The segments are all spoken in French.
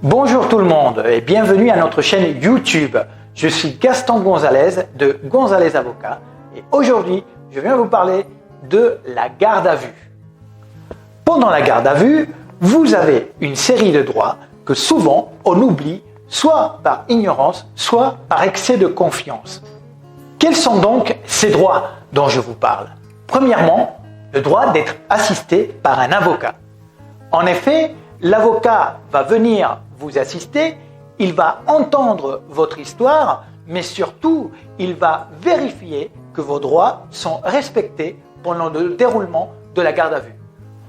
Bonjour tout le monde et bienvenue à notre chaîne YouTube. Je suis Gaston Gonzalez de Gonzalez Avocat et aujourd'hui je viens vous parler de la garde à vue. Pendant la garde à vue, vous avez une série de droits que souvent on oublie soit par ignorance, soit par excès de confiance. Quels sont donc ces droits dont je vous parle? Premièrement, le droit d'être assisté par un avocat. En effet, l'avocat va venir vous assister, il va entendre votre histoire, mais surtout, il va vérifier que vos droits sont respectés pendant le déroulement de la garde à vue.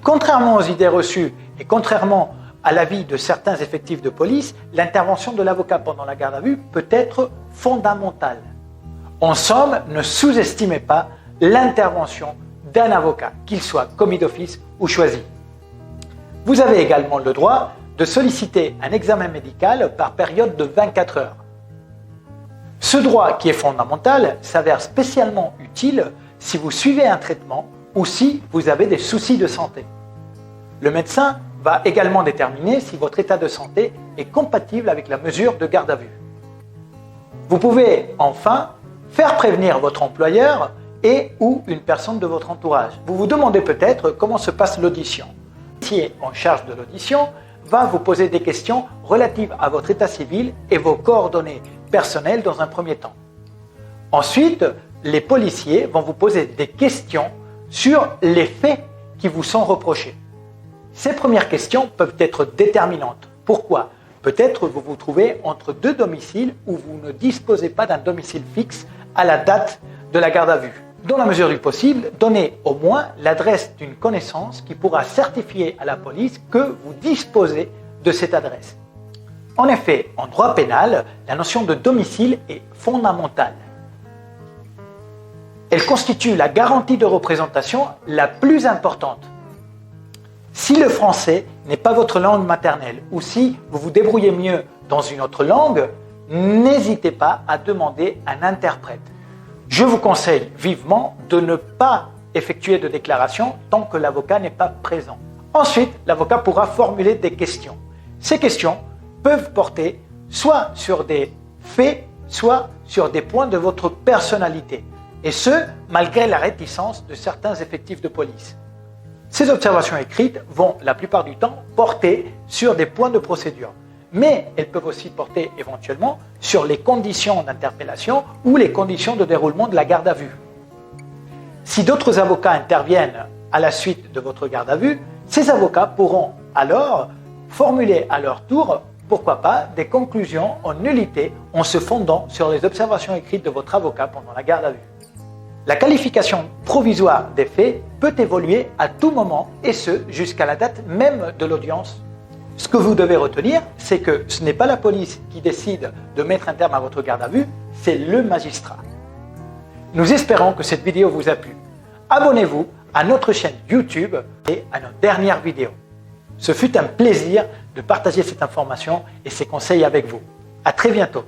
Contrairement aux idées reçues et contrairement à l'avis de certains effectifs de police, l'intervention de l'avocat pendant la garde à vue peut être fondamentale. En somme, ne sous-estimez pas l'intervention d'un avocat, qu'il soit commis d'office ou choisi. Vous avez également le droit de solliciter un examen médical par période de 24 heures. Ce droit qui est fondamental s'avère spécialement utile si vous suivez un traitement ou si vous avez des soucis de santé. Le médecin va également déterminer si votre état de santé est compatible avec la mesure de garde à vue. Vous pouvez enfin faire prévenir votre employeur et ou une personne de votre entourage. Vous vous demandez peut-être comment se passe l'audition. L'officier en charge de l'audition va vous poser des questions relatives à votre état civil et vos coordonnées personnelles dans un premier temps. Ensuite, les policiers vont vous poser des questions sur les faits qui vous sont reprochés. Ces premières questions peuvent être déterminantes. Pourquoi? Peut-être vous vous trouvez entre deux domiciles où vous ne disposez pas d'un domicile fixe à la date de la garde à vue. Dans la mesure du possible, donnez au moins l'adresse d'une connaissance qui pourra certifier à la police que vous disposez de cette adresse. En effet, en droit pénal, la notion de domicile est fondamentale. Elle constitue la garantie de représentation la plus importante. Si le français n'est pas votre langue maternelle ou si vous vous débrouillez mieux dans une autre langue, n'hésitez pas à demander un interprète. Je vous conseille vivement de ne pas effectuer de déclaration tant que l'avocat n'est pas présent. Ensuite, l'avocat pourra formuler des questions. Ces questions peuvent porter soit sur des faits, soit sur des points de votre personnalité. Et ce, malgré la réticence de certains effectifs de police. Ces observations écrites vont, la plupart du temps, porter sur des points de procédure. Mais elles peuvent aussi porter éventuellement sur les conditions d'interpellation ou les conditions de déroulement de la garde à vue. Si d'autres avocats interviennent à la suite de votre garde à vue, ces avocats pourront alors formuler à leur tour, pourquoi pas, des conclusions en nullité en se fondant sur les observations écrites de votre avocat pendant la garde à vue. La qualification provisoire des faits peut évoluer à tout moment et ce, jusqu'à la date même de l'audience. Ce que vous devez retenir, c'est que ce n'est pas la police qui décide de mettre un terme à votre garde à vue, c'est le magistrat. Nous espérons que cette vidéo vous a plu. Abonnez-vous à notre chaîne YouTube et à nos dernières vidéos. Ce fut un plaisir de partager cette information et ces conseils avec vous. À très bientôt.